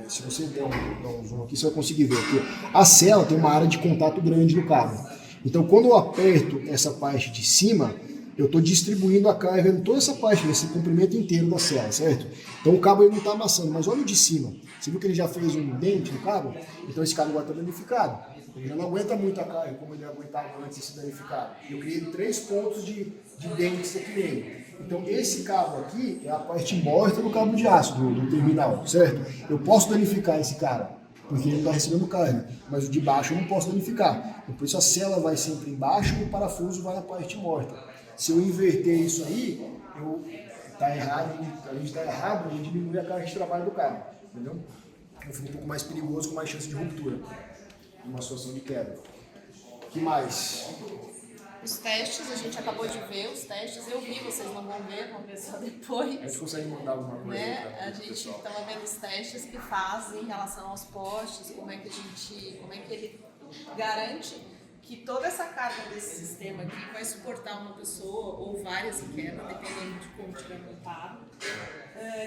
Se você der um zoom aqui, você vai conseguir ver que a cela tem uma área de contato grande no cabo. Então, quando eu aperto essa parte de cima, eu estou distribuindo a carga em toda essa parte, nesse comprimento inteiro da cela, certo? Então o cabo ele não está amassando, mas olha o de cima. Você viu que ele já fez um dente no cabo? Então esse cabo agora está danificado. Ele já não aguenta muito a carga como ele aguentava antes de ser danificado. Eu criei 3 pontos de dentes aqui nele. Então esse cabo aqui é a parte morta do cabo de aço, do terminal, certo? Eu posso danificar esse cara, porque ele não está recebendo carga, mas o de baixo eu não posso danificar. Então, por isso a cela vai sempre embaixo e o parafuso vai na parte morta. Se eu inverter isso aí, tá errado, a gente está errado, a gente diminui a carga de trabalho do cabo, entendeu? Eu fico um pouco mais perigoso, com mais chance de ruptura, uma situação de quebra. O que mais? Os testes, a gente acabou de ver os testes, eu vi, vocês não vão ver só depois. A gente consegue mandar alguma coisa Né? aí pra A gente pessoal? estava vendo os testes que fazem em relação aos postes, como é que ele garante que toda essa carga desse sistema aqui vai suportar uma pessoa ou várias em queda, dependendo de como tiver montado.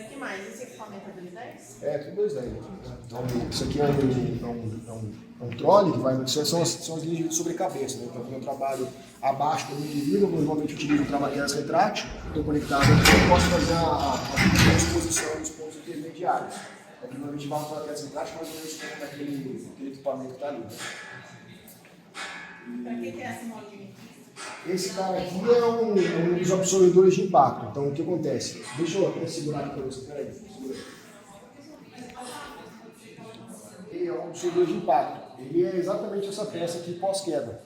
Que mais? Esse equipamento é 210? É, tudo 210 aqui. Né? Então, isso aqui é um trolley que vai. Isso são as linhas de sobrecabeça. Né? Então, quando eu trabalho abaixo do indivíduo, eu normalmente utilizo o trabalhador retrátil, estou conectado aqui, eu posso fazer a exposição dos pontos intermediários. Aqui, normalmente, vai um trabalhador retrátil, mais ou menos como aquele equipamento que está ali. Né? Para que é essa molinha? Esse cara aqui é um dos absorvedores de impacto. Então, o que acontece? Deixa eu até segurar aqui para você. Peraí, segura. Ele é um absorvedor de impacto. Ele é exatamente essa peça aqui pós-queda.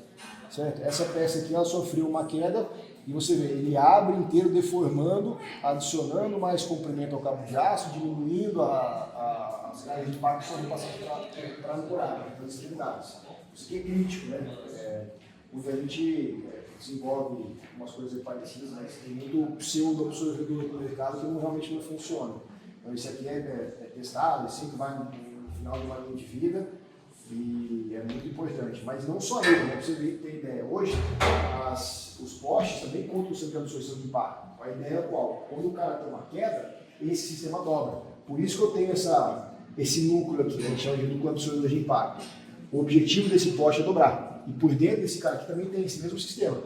Certo? Essa peça aqui ela sofreu uma queda e você vê, ele abre inteiro deformando, adicionando mais comprimento ao cabo de aço, diminuindo as cargas de impacto que são passadas para a ancoragem, para as extremidades. Isso aqui é crítico, né? A gente desenvolve umas coisas parecidas, mas tem muito pseudo-absorvedor no mercado que realmente não funciona. Então, isso aqui é testado, é sempre vai no final de uma linha de vida e é muito importante. Mas não só ele, né? Para você ter ideia, hoje os postes também contam o centro de absorção de impacto. A ideia é qual? Quando o cara tem uma queda, esse sistema dobra. Por isso que eu tenho esse núcleo aqui, que a gente chama de núcleo absorvedor de impacto. O objetivo desse poste é dobrar. E por dentro desse cara aqui também tem esse mesmo sistema.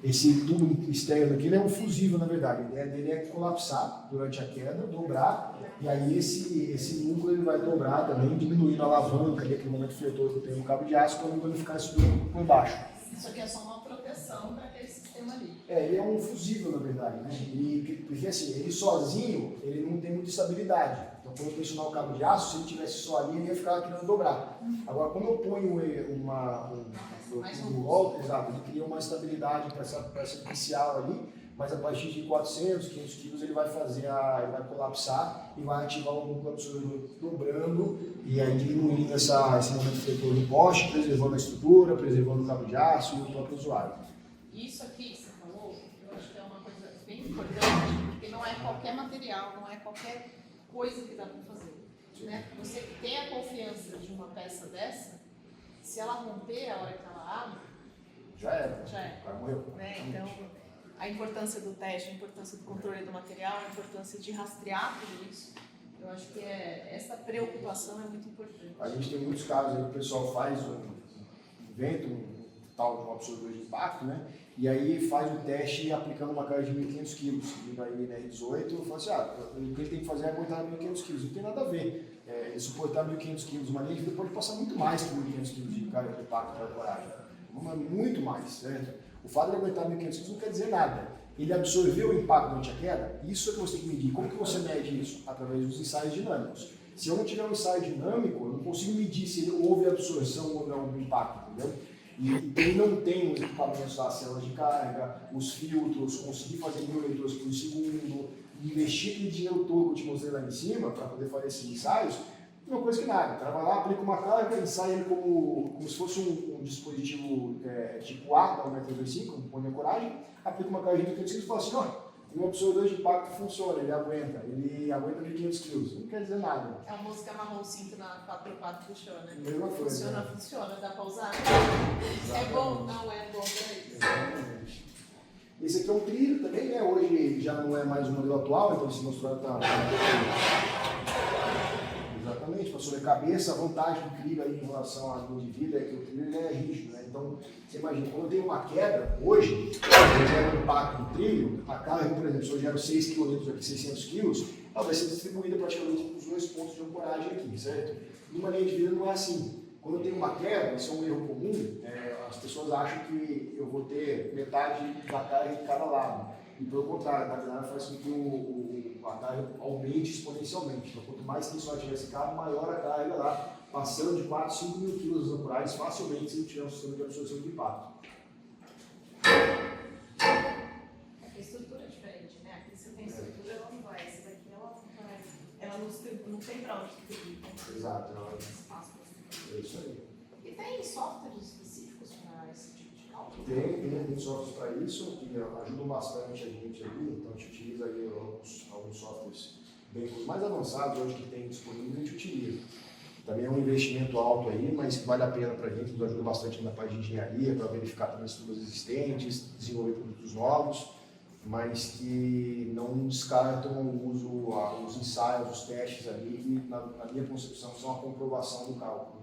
Esse tubo externo aqui ele é um fusível, na verdade. A ideia dele é colapsar durante a queda, dobrar, e aí esse núcleo ele vai dobrar também, diminuindo a alavanca, aquele momento fletoso que eu tenho no cabo de aço, para não ficar subindo por baixo. Isso aqui é só uma proteção para aquele sistema ali. Ele é um fusível, na verdade, né? Porque assim, ele sozinho, ele não tem muita estabilidade. Então, quando eu tensionar o cabo de aço, se ele tivesse só ali, ele ia ficar querendo dobrar. Agora, quando eu ponho um volta, exato, ele cria uma estabilidade para essa inicial ali, mas a partir de 400, 500 quilos, ele vai vai colapsar e vai ativar o núcleo absorvedor dobrando e aí diminuindo esse momento fletor do poste, preservando a estrutura, preservando o cabo de aço e o próprio usuário. Isso aqui, você falou, eu acho que é uma coisa bem importante, porque não é qualquer material, não é qualquer coisa que dá para fazer. Né? Você tem a confiança de uma peça dessa, se ela romper a hora que ela abre, já era. Vai morrer. Né? Então, a importância do teste, a importância do controle do material, a importância de rastrear tudo isso, eu acho que essa preocupação é muito importante. A gente tem muitos casos aí que o pessoal inventa um tal de um absorvedor de impacto, né? E aí faz o teste aplicando uma carga de 1.500 kg. Vindo aí na R18, eu falo assim, o que ele tem que fazer é aguentar 1.500 kg. Não tem nada a ver. Ele suportar 1.500 kg, uma linha de vida pode passar muito mais que 1.500 kg de carga de impacto para a coragem. Muito mais, certo? O fato de ele aguentar 1.500 kg não quer dizer nada. Ele absorveu o impacto durante a queda, isso é que você tem que medir. Como que você mede isso? Através dos ensaios dinâmicos. Se eu não tiver um ensaio dinâmico, eu não consigo medir se houve absorção ou não do impacto, entendeu? E quem não tem os equipamentos das células de carga, os filtros, conseguir fazer 1000 leituras por segundo, investir aquele dinheiro todo que eu te mostrei lá em cima para poder fazer esses ensaios, uma coisa que nada. O cara vai lá, aplica uma carga, ensaia ele como se fosse um dispositivo tipo A, da 1,25 m, põe a coragem, aplica uma carga de 1.500 kg e fala assim, ó, o absorvedor de impacto funciona, ele aguenta 1.500 kg. Não quer dizer nada. É a música amarrou o cinto na 4x4 do chão, né? Mesma coisa. Funciona, né? funciona, dá pra usar. É bom? Não é bom pra isso. Exatamente. Esse aqui é um trilho também, né? Hoje já não é mais o modelo atual, então esse mostrado está... Exatamente, para sobrecabeça, a vantagem do trilho aí em relação à dor de vida é que o trilho é rígido, né? Então, você imagina, quando eu tenho uma queda, hoje, eu gero um impacto no trilho, a carga, por exemplo, se eu gero 6 kg aqui, 600 kg, ela vai ser distribuída praticamente nos 2 pontos de ancoragem aqui, certo? Numa linha de vida não é assim. Quando eu tenho uma queda, isso é um erro comum, as pessoas acham que eu vou ter metade da carga em cada lado. E pelo contrário, a granada faz com que a carga aumente exponencialmente. Então, quanto mais tensão tiver esse carro, maior a carga lá, passando de 4, 5 mil quilos das ancoragens facilmente se não tiver um sistema de absorção de impacto. A estrutura é diferente, né? Aqui você tem estrutura, ela não vai. Essa daqui, ela não tem pra onde subir. Exato. Espaço pra É isso aí. E tem softwares específicos para esse tipo de cálculo? Tem softwares para isso, que ajudam bastante a gente ali. Então, a gente utiliza aí alguns softwares bem mais avançados hoje que tem disponível, a gente utiliza. Também é um investimento alto aí, mas que vale a pena para a gente, nos ajuda bastante na parte de engenharia, para verificar também estruturas existentes, desenvolver produtos novos, mas que não descartam o uso, os ensaios, os testes ali, que na minha concepção são a comprovação do cálculo.